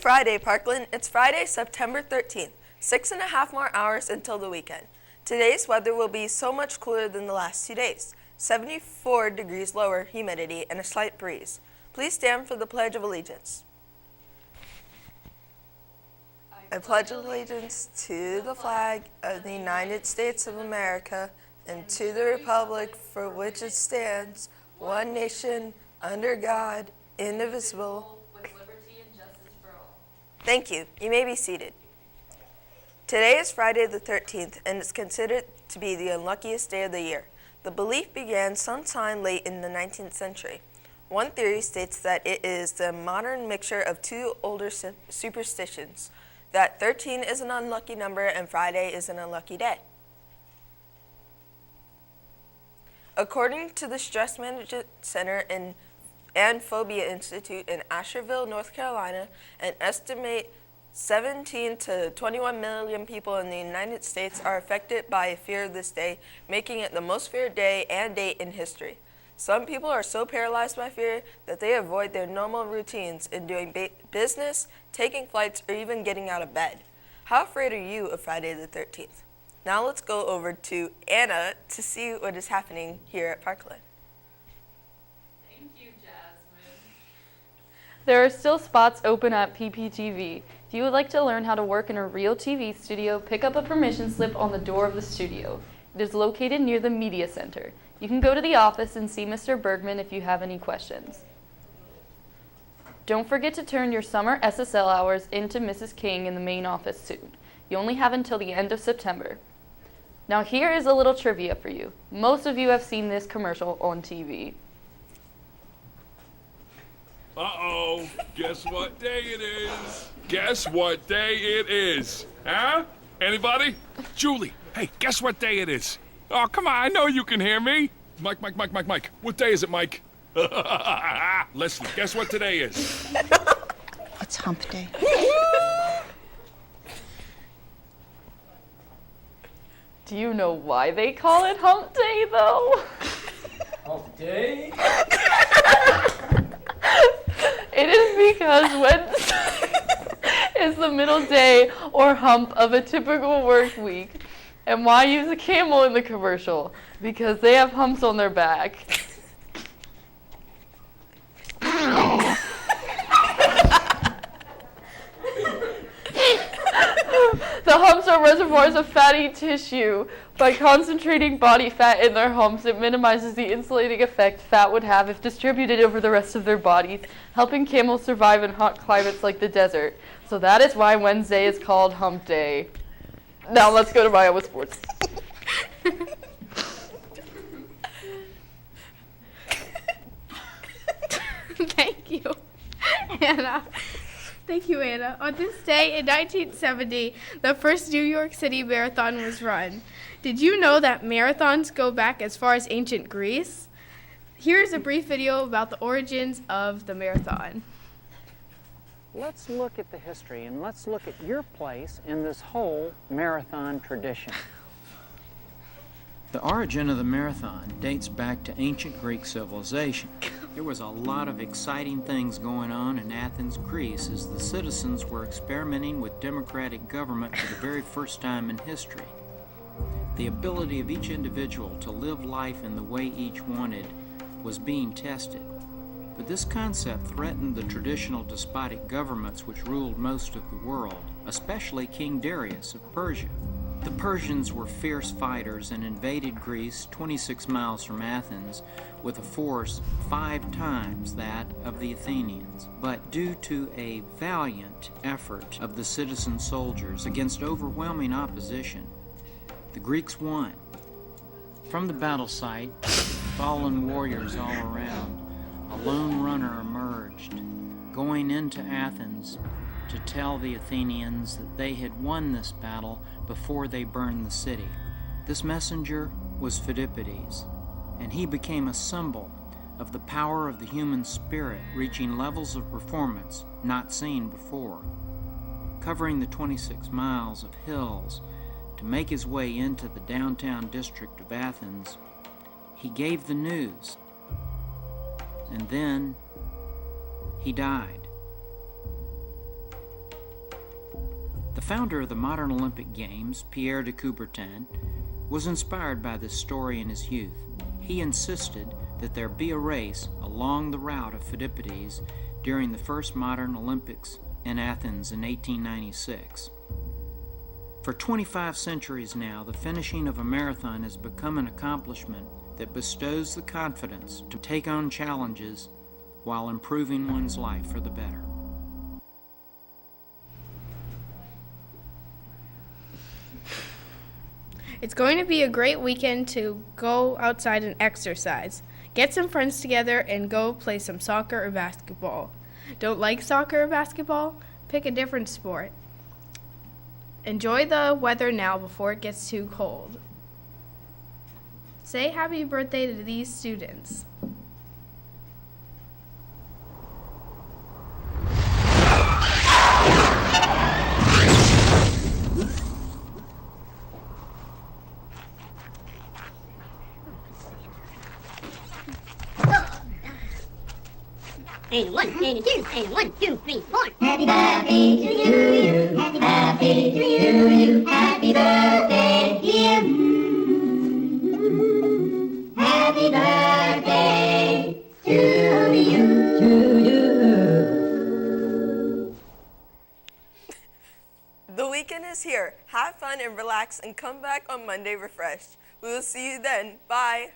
Friday, Parkland. It's Friday, September 13th. 6.5 more hours until the weekend. Today's weather will be so much cooler than the last 2 days. 74 degrees lower humidity and a slight breeze. Please stand for the Pledge of Allegiance. I pledge allegiance to the flag of the United States of America and to the republic for which it stands, one nation, under God, indivisible, with liberty and justice for all. Thank you. You may be seated. Today is Friday the 13th, and it's considered to be the unluckiest day of the year. The belief began sometime late in the 19th century. One theory states that it is the modern mixture of two older superstitions, that 13 is an unlucky number and Friday is an unlucky day. According to the Stress Management Center and Phobia Institute in Asheville, North Carolina, an estimate 17 to 21 million people in the United States are affected by a fear of this day, making it the most feared day and date in history. Some people are so paralyzed by fear that they avoid their normal routines in doing business, taking flights, or even getting out of bed. How afraid are you of Friday the 13th? Now let's go over to Anna to see what is happening here at Parkland. Thank you, Jasmine. There are still spots open at PPTV. If you would like to learn how to work in a real TV studio, pick up a permission slip on the door of the studio. It is located near the Media Center. You can go to the office and see Mr. Bergman if you have any questions. Don't forget to turn your summer SSL hours into Mrs. King in the main office soon. You only have until the end of September. Now here is a little trivia for you. Most of you have seen this commercial on TV. Uh-oh, guess what day it is? Guess what day it is? Huh? Anybody? Julie, hey, guess what day it is? Oh, come on, I know you can hear me. Mike. What day is it, Mike? Leslie, guess what today is? It's hump day. Do you know why they call it Hump Day, though? Hump Day? It is because Wednesday is the middle day or hump of a typical work week. And why use a camel in the commercial? Because they have humps on their back. The humps are reservoirs of fatty tissue. By concentrating body fat in their humps, it minimizes the insulating effect fat would have if distributed over the rest of their bodies, helping camels survive in hot climates like the desert. So that is why Wednesday is called Hump Day. Now let's go to Iowa sports. Thank you, Anna. Thank you, Anna. On this day in 1970, the first New York City Marathon was run. Did you know that marathons go back as far as ancient Greece? Here's a brief video about the origins of the marathon. Let's look at the history and let's look at your place in this whole marathon tradition. The origin of the marathon dates back to ancient Greek civilization. There was a lot of exciting things going on in Athens, Greece, as the citizens were experimenting with democratic government for the very first time in history. The ability of each individual to live life in the way each wanted was being tested. But this concept threatened the traditional despotic governments which ruled most of the world, especially King Darius of Persia. The Persians were fierce fighters and invaded Greece 26 miles from Athens with a force 5 times that of the Athenians. But due to a valiant effort of the citizen soldiers against overwhelming opposition, the Greeks won. From the battle site, fallen warriors all around, a lone runner emerged, going into Athens to tell the Athenians that they had won this battle before they burned the city. This messenger was Phidippides, and he became a symbol of the power of the human spirit reaching levels of performance not seen before. Covering the 26 miles of hills to make his way into the downtown district of Athens, he gave the news, and then he died. The founder of the modern Olympic Games, Pierre de Coubertin, was inspired by this story in his youth. He insisted that there be a race along the route of Pheidippides during the first modern Olympics in Athens in 1896. For 25 centuries now, the finishing of a marathon has become an accomplishment that bestows the confidence to take on challenges while improving one's life for the better. It's going to be a great weekend to go outside and exercise. Get some friends together and go play some soccer or basketball. Don't like soccer or basketball? Pick a different sport. Enjoy the weather now before it gets too cold. Say happy birthday to these students. And 1, and 2, and 1, 2, 3, 4. Happy birthday to you. Happy birthday to you. Happy birthday, dear. Happy birthday to you. To you. The weekend is here. Have fun and relax and come back on Monday refreshed. We will see you then. Bye.